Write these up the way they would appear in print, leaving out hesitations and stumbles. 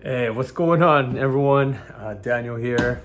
Hey, what's going on, everyone? Daniel here,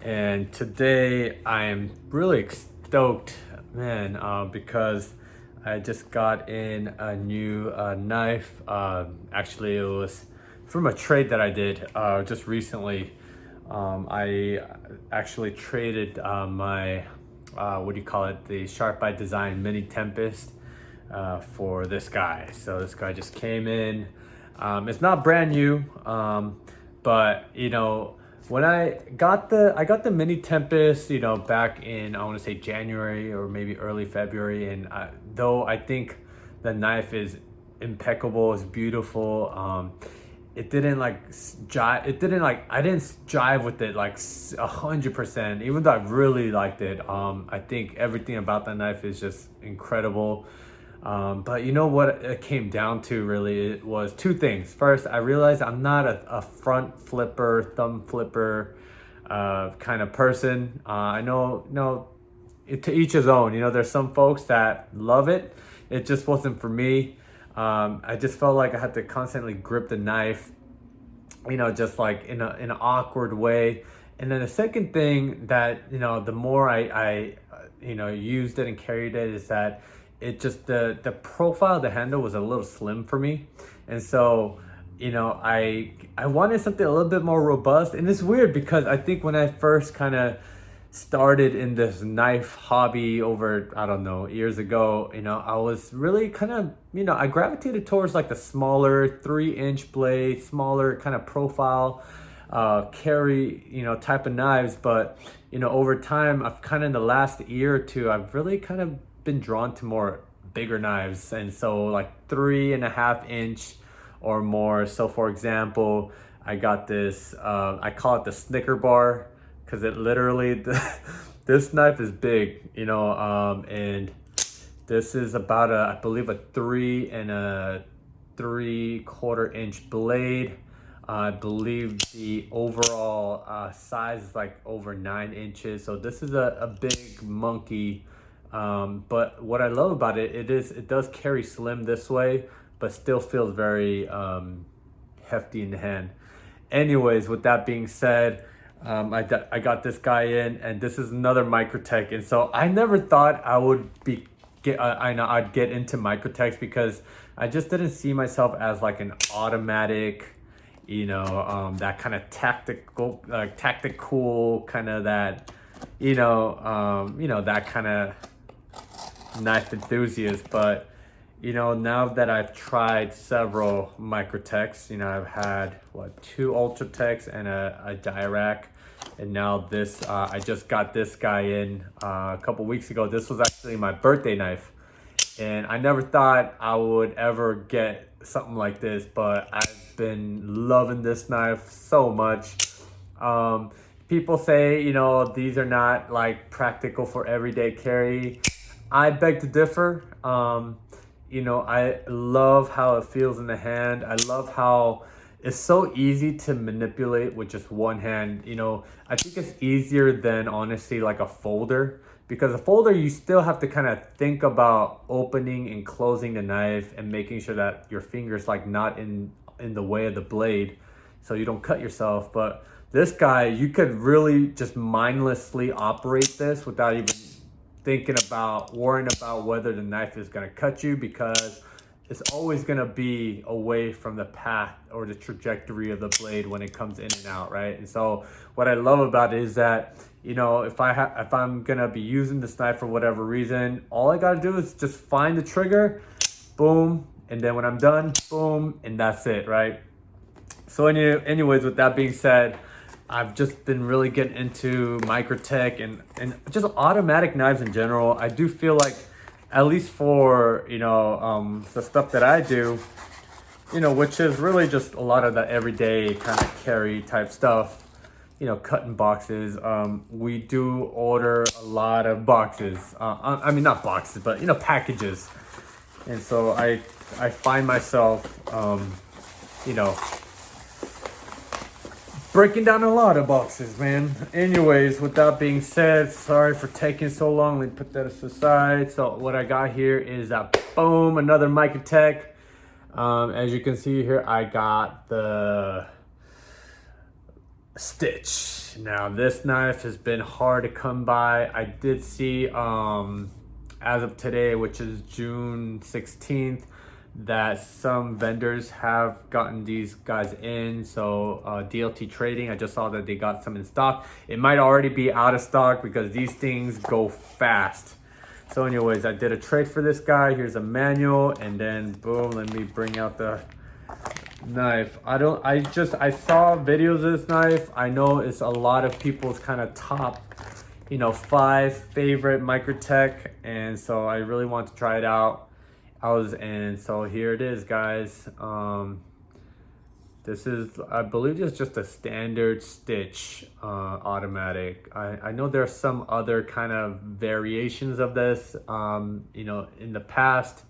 and today I am really stoked, man, because I just got in a new knife. Actually, it was from a trade that I did just recently. I actually traded my what do you call it? The Sharp by Design Mini Tempest for this guy. So this guy just came in. It's not brand new, but when I got the Mini Tempest, back in, I want to say January or maybe early February, and though I think the knife is impeccable, it's beautiful. It didn't like jive. It didn't like I didn't jive with it like 100%. Even though I really liked it, I think everything about the knife is just incredible. But you know what it came down to really? It was two things. First, I realized I'm not a front flipper, thumb flipper kind of person. I know, to each his own. There's some folks that love it. It just wasn't for me. I just felt like I had to constantly grip the knife, just like in an awkward way. And then the second thing that, the more I used it and carried it is that it just, the profile of the handle was a little slim for me. And so, I wanted something a little bit more robust. And it's weird because I think when I first kind of started in this knife hobby over, I don't know, years ago, I was really kind of, I gravitated towards like the smaller 3-inch blade, smaller kind of profile, carry, type of knives. But, over time, I've kind of in the last year or two, I've really kind of been drawn to more bigger knives. And so like 3.5-inch or more. So for example, I got this, I call it the Snicker bar, because it literally, this knife is big, and this is about I believe a 3.75-inch blade. I believe the overall size is like over 9 inches. So this is a big monkey. But what I love about it, it does carry slim this way, but still feels very hefty in the hand. Anyways, with that being said, I got this guy in, and this is another Microtech, and so I never thought I would I'd get into Microtechs because I just didn't see myself as like an automatic, that kind of tactical kind of that, that kind of knife enthusiast. But now that I've tried several Microtechs, I've had 2 Ultratechs and a Dirac, and now this I just got this guy in a couple weeks ago. This was actually my birthday knife, and I never thought I would ever get something like this, but I've been loving this knife so much. People say these are not like practical for everyday carry. I beg to differ. I love how it feels in the hand. I love how it's so easy to manipulate with just one hand. I think it's easier than honestly like a folder, because a folder you still have to kind of think about opening and closing the knife and making sure that your fingers like not in the way of the blade so you don't cut yourself. But this guy, you could really just mindlessly operate this without even worrying about whether the knife is going to cut you, because it's always going to be away from the path or the trajectory of the blade when it comes in and out, right? And so what I love about it is that, if I'm going to be using this knife for whatever reason, all I got to do is just find the trigger, boom, and then when I'm done, boom, and that's it, right? So anyways, with that being said, I've just been really getting into Microtech and just automatic knives in general. I do feel like, at least for, the stuff that I do, which is really just a lot of the everyday kind of carry type stuff, cutting boxes. We do order a lot of boxes. I mean, not boxes, but, packages. And so I find myself, breaking down a lot of boxes, man. Anyways, with that being said, sorry for taking so long. Let me put that aside. So what I got here is boom, another Microtech. As you can see here, I got the Stitch. Now this knife has been hard to come by. I did see as of today, which is June 16th, that some vendors have gotten these guys in. So DLT Trading, I just saw that they got some in stock. It might already be out of stock because these things go fast. So anyways, I did a trade for this guy. Here's a manual, and then boom, let me bring out the knife. I saw videos of this knife. I know it's a lot of people's kind of top, 5 favorite Microtech, and so I really want to try it out. And so here it is, guys. This is, I believe, it's just a standard Stitch automatic. I know there's some other kind of variations of this. In the past,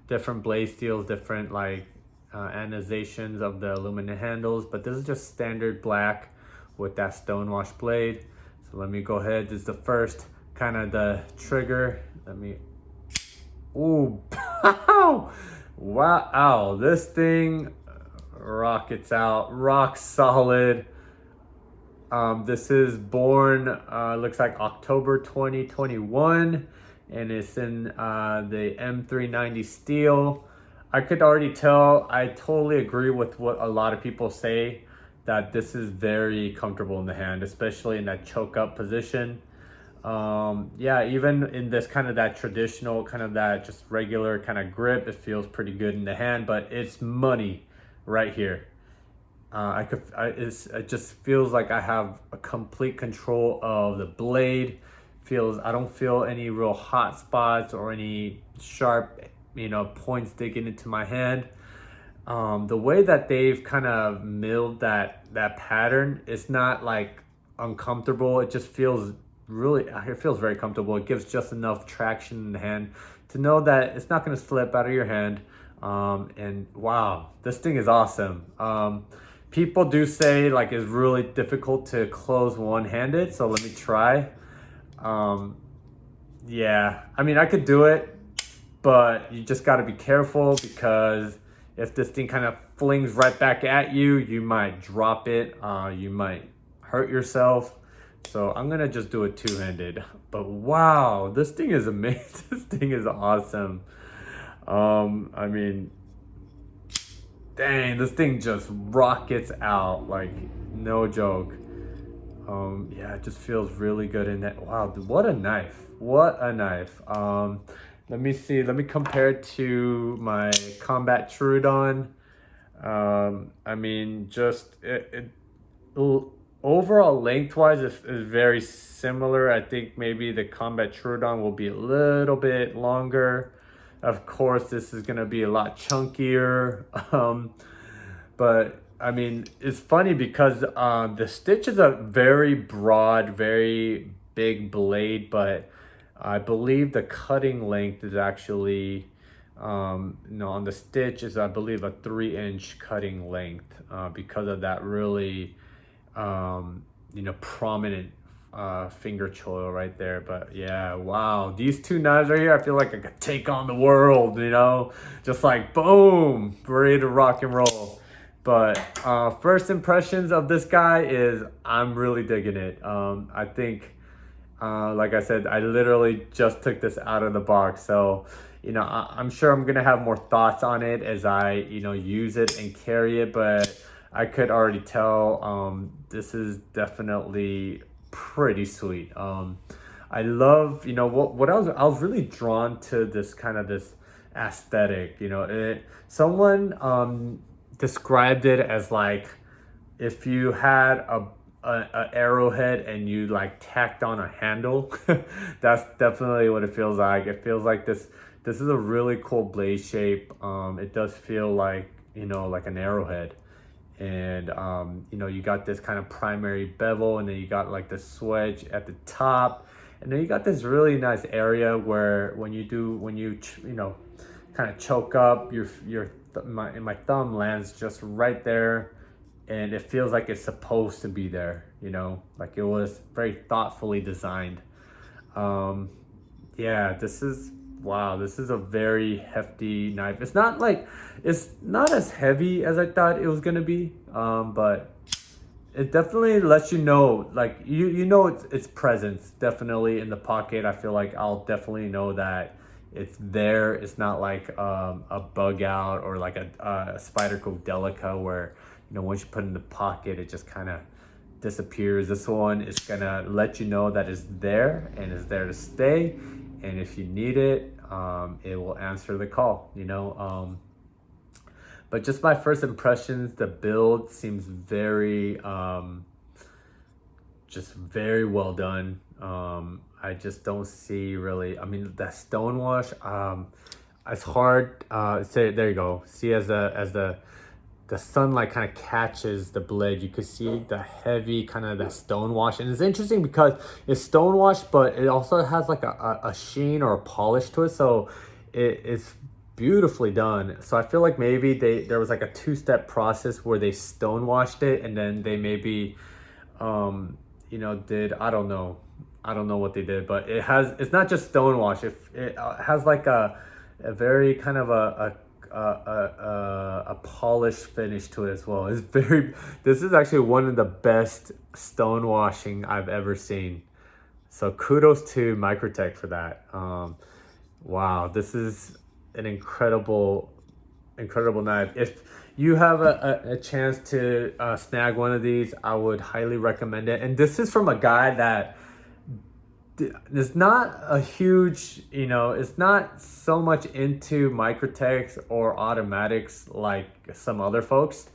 different blade steels, different like anodizations of the aluminum handles, but this is just standard black with that stonewash blade. So let me go ahead. This is the first kind of the trigger. Ooh, wow, this thing rockets out, rock solid. This is born, looks like October 2021, and it's in the M390 steel. I could already tell, I totally agree with what a lot of people say, that this is very comfortable in the hand, especially in that choke up position. Yeah, even in this kind of that traditional, kind of that just regular kind of grip, it feels pretty good in the hand, but it's money right here. It just feels like I have a complete control of the blade. I don't feel any real hot spots or any sharp, points digging into my hand. The way that they've kind of milled that pattern, it's not like uncomfortable. It just feels very comfortable. It gives just enough traction in the hand to know that it's not going to slip out of your hand. And wow, this thing is awesome. People do say like it's really difficult to close one-handed, so let me try. Yeah, I mean, I could do it, but you just got to be careful, because if this thing kind of flings right back at you, you might drop it. You might hurt yourself. So I'm gonna just do it two-handed. But wow, this thing is amazing. This thing is awesome. I mean, dang, this thing just rockets out, like no joke. Yeah, it just feels really good in that. Wow, what a knife. What a knife. Let me see. Let me compare it to my Combat Trudon. I mean, just overall lengthwise is very similar. I think maybe the Combat Trudon will be a little bit longer. Of course, this is gonna be a lot chunkier. But I mean, it's funny because the Stitch is a very broad, very big blade, but I believe the cutting length is actually, on the Stitch is, I believe, a 3-inch cutting length because of that really, prominent finger choil right there. But yeah, wow, these two knives right here, I feel like I could take on the world, just like boom, ready to rock and roll. But first impressions of this guy is I'm really digging it. I think, like I said, I literally just took this out of the box. So, I'm sure I'm gonna have more thoughts on it as I, use it and carry it. But I could already tell this is definitely pretty sweet. I love, what I was really drawn to this kind of this aesthetic. Someone described it as like if you had a arrowhead and you like tacked on a handle. That's definitely what it feels like. It feels like this is a really cool blade shape. It does feel like, like an arrowhead. And you got this kind of primary bevel, and then you got like the swedge at the top, and then you got this really nice area where when you kind of choke up, my thumb lands just right there, and it feels like it's supposed to be there, like it was very thoughtfully designed. Yeah, this is a very hefty knife. It's not as heavy as I thought it was gonna be, but it definitely lets you know, like you know its presence definitely in the pocket. I feel like I'll definitely know that it's there. It's not like a bug out or like a Spyderco Delica where once you put it in the pocket it just kind of disappears. This one is gonna let you know that it's there and is there to stay, and if you need it, it will answer the call. But just my first impressions, the build seems very, just very well done. I just don't see really, I mean, that stonewash, it's hard, there you go. See, as the sunlight kind of catches the blade, you could see the heavy kind of that stonewash. And it's interesting because it's stonewash, but it also has like a sheen or a polish to it. So it's beautifully done. So I feel like maybe there was like a two-step process where they stonewashed it and then they maybe did, I don't know what they did, but it's not just stonewash. It has like a very kind of a polished finish to it as well. This is actually one of the best stonewashing I've ever seen. So kudos to Microtech for that. Wow, this is an incredible knife. If you have a chance to snag one of these, I would highly recommend it. And this is from a guy that is not a huge, it's not so much into Microtechs or automatics like some other folks.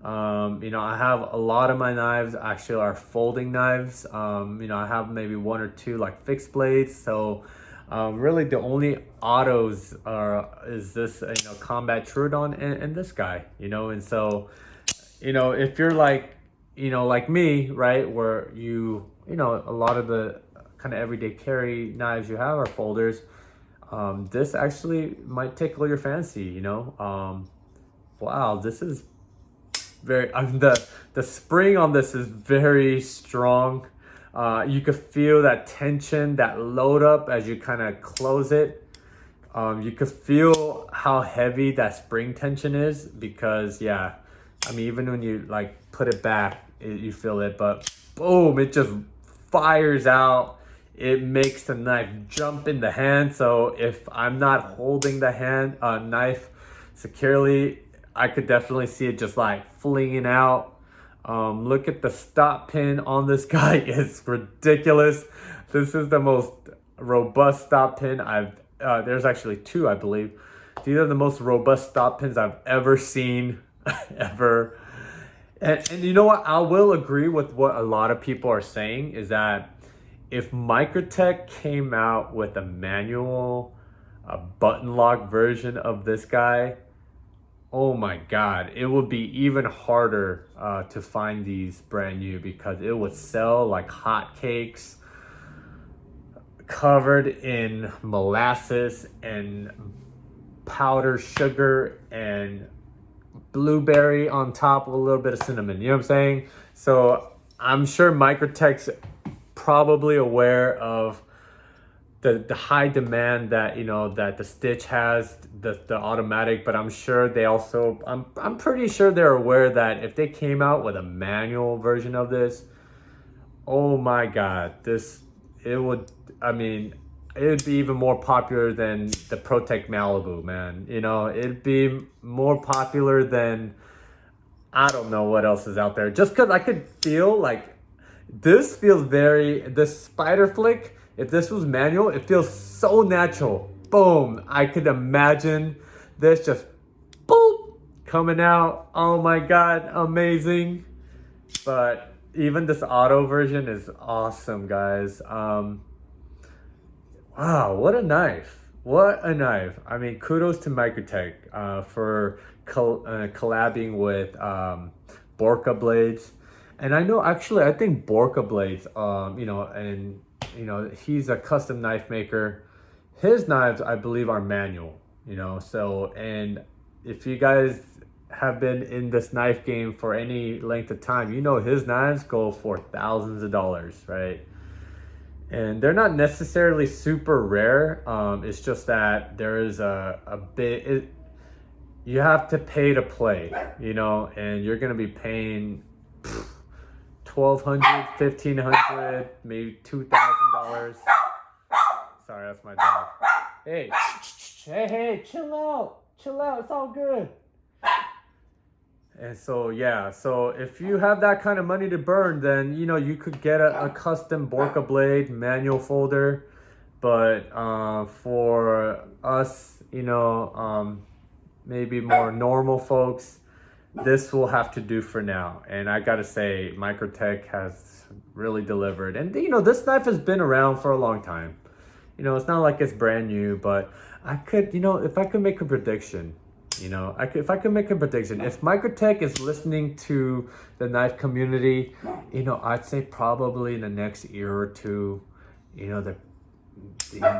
I have a lot of my knives actually are folding knives. I have maybe one or two like fixed blades. So really the only autos is this Combat Trudon and this guy, and so if you're like like me, right, where a lot of the kind of everyday carry knives you have are folders, this actually might tickle your fancy. Wow, this is very, the spring on this is very strong. You could feel that tension, that load up as you kind of close it. You could feel how heavy that spring tension is because, yeah, I mean, even when you like put it back, you feel it, but boom, it just fires out. It makes the knife jump in the hand. So if I'm not holding the knife securely, I could definitely see it just like flinging out. Look at the stop pin on this guy. It's ridiculous. This is the most robust stop pin there's actually two, I believe. These are the most robust stop pins I've ever seen, ever. And you know what? I will agree with what a lot of people are saying is that if Microtech came out with a manual, a button lock version of this guy, oh my God, it would be even harder to find these brand new because it would sell like hotcakes, covered in molasses and powdered sugar and blueberry on top with a little bit of cinnamon. You know what I'm saying? So I'm sure Microtech's probably aware of the high demand that that the Stitch has, the automatic, but I'm sure they also, I'm pretty sure they're aware that if they came out with a manual version of this, oh my God, it would be even more popular than the Protect Malibu, man. It'd be more popular than, I don't know what else is out there, just because I could feel like this Spider Flick, if this was manual, it feels so natural. Boom. I could imagine this just boop coming out. Oh my God, amazing. But even this auto version is awesome, guys. Wow, what a knife. What a knife. I mean, kudos to Microtech for collabing with Borka blades. And I think Borka blades, he's a custom knife maker. His knives, I believe, are manual, so, and if you guys have been in this knife game for any length of time, his knives go for thousands of dollars, right? And they're not necessarily super rare. It's just that there is you have to pay to play, and you're going to be paying $1,200, $1,500, maybe $2,000. Sorry, that's my dog. Hey, hey, chill out, it's all good. And so yeah, so if you have that kind of money to burn, then you know you could get a custom Borka blade manual folder. But for us, you know, maybe more normal folks, this will have to do for now. And I gotta say, Microtech has really delivered. And you know, this knife has been around for a long time. You know, it's not like it's brand new, but I could, you know, if I could make a prediction, you know, if I could make a prediction, if Microtech is listening to the knife community, you know, I'd say probably in the next year or two, you know,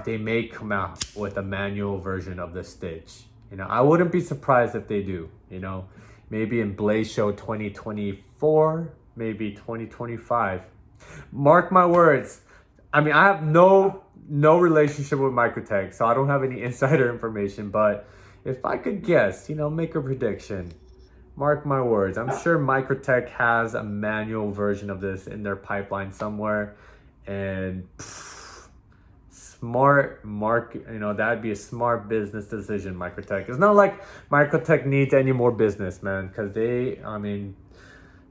they may come out with a manual version of the Stitch. You know, I wouldn't be surprised if they do, you know, maybe in Blaze Show 2024, maybe 2025. Mark my words. I mean, I have no relationship with Microtech, so I don't have any insider information, but if I could guess, you know, make a prediction, mark my words, I'm sure Microtech has a manual version of this in their pipeline somewhere. And smart market, you know, that'd be a smart business decision, Microtech. It's not like Microtech needs any more business, man, because I mean,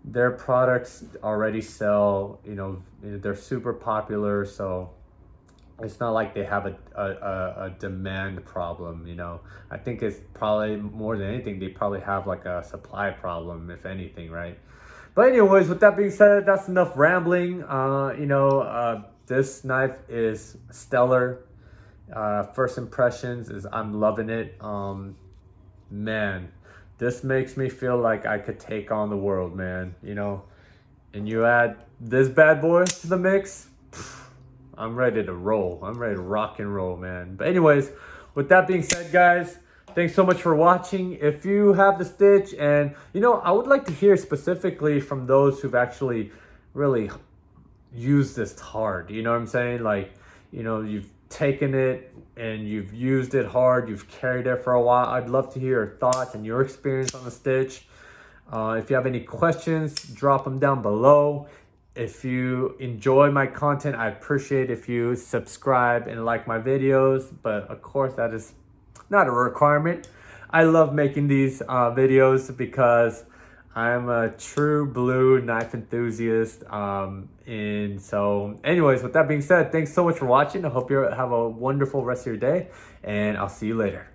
their products already sell, you know, they're super popular, so it's not like they have a demand problem, you know. I think it's probably more than anything, they probably have like a supply problem, if anything, right? But anyways, with that being said, that's enough rambling. You know, this knife is stellar. First impressions is I'm loving it. Man, this makes me feel like I could take on the world, man, you know. And you add this bad boy to the mix, I'm ready to roll. I'm ready to rock and roll, man. But anyways, with that being said, guys, thanks so much for watching. If you have the Stitch, and you know, I would like to hear specifically from those who've actually really used this hard. You know what I'm saying? Like, you know, you've taken it and you've used it hard. You've carried it for a while. I'd love to hear your thoughts and your experience on the Stitch. If you have any questions, drop them down below. If you enjoy my content, I appreciate if you subscribe and like my videos, but of course that is not a requirement. I love making these videos because I'm a true blue knife enthusiast. And so anyways, with that being said, thanks so much for watching. I hope you have a wonderful rest of your day, and I'll see you later.